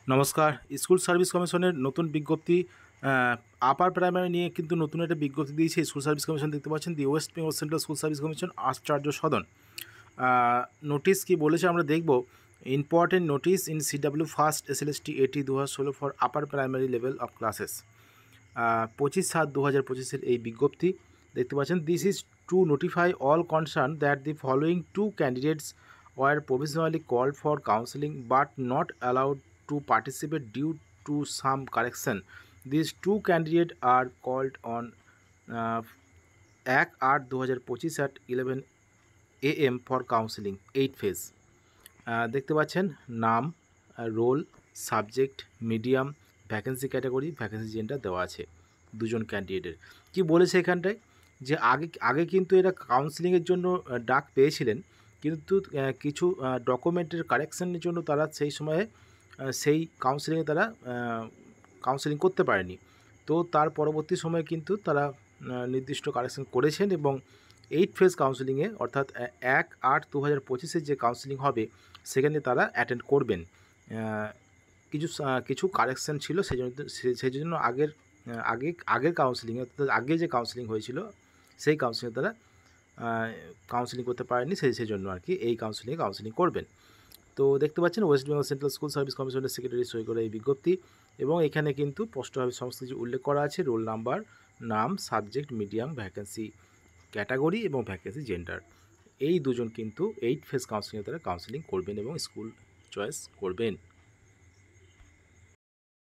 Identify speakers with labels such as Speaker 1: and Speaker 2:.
Speaker 1: নমস্কার। School service কমিশনের নতুন বিজ্ঞপ্তি আপার প্রাইমারি নিয়ে কিন্তু নতুন একটা বিজ্ঞপ্তি দিয়েছে স্কুল সার্ভিস কমিশন। দেখতে পাচ্ছেন the West Bengal central school service commission Acharya Sadan. Notice কি বলেছে আমরা দেখব। Important notice in CW first SLST 80 2016 for upper primary level of classes. 25/7/2025 এই বিজ্ঞপ্তি দেখতে পাচ্ছেন। This is to notify all concern that the following two candidates were provisionally called for counselling but not allowed to participate due to some correction. These two candidates are called on 1/8/2025 at 11 AM for counseling 8 phase. দেখতে পাচ্ছেন নাম, roll, subject, medium, vacancy category, vacancy gender দেওয়া আছে দুজন ক্যান্ডিডেটের। কি বলেছে এখানটায় যে আগে কিন্তু এরা কাউন্সেলিংয়ের জন্য ডাক পেয়েছিলেন, কিন্তু কিছু ডকুমেন্টের কারেকশানের জন্য তারা সেই সময়ে সেই কাউন্সেলিংয়ে তারা কাউন্সেলিং করতে পারেনি। তো তার পরবর্তী সময়ে কিন্তু তারা নির্দিষ্ট কারেকশন করেছেন এবং 8 ফেজ কাউন্সেলিংয়ে অর্থাৎ 1/8/2025 যে কাউন্সেলিং হবে সেখানে তারা অ্যাটেন্ড করবেন। কিছু কারেকশান ছিল, সেই জন্য আগের কাউন্সেলিংয়ে অর্থাৎ আগে যে কাউন্সেলিং হয়েছিল সেই কাউন্সেলিংয়ে তারা কাউন্সেলিং করতে পারেনি, সেই জন্য আর কি এই কাউন্সেলিং করবেন। তো দেখতে পাচ্ছেন West Bengal central school service কমিশনের সেক্রেটারি সই করে এই বিজ্ঞপ্তি, এবং এখানে কিন্তু স্পষ্টভাবে সমস্ত কিছু উল্লেখ করা আছে। রোল নাম্বার, নাম, সাবজেক্ট, মিডিয়াম, ভ্যাকেন্সি ক্যাটাগরি এবং ভ্যাকেন্সি জেন্ডার। এই দুজন কিন্তু 8 ফেজ কাউন্সেলিংয়ে তারা কাউন্সেলিং করবেন এবং স্কুল চয়েস করবেন।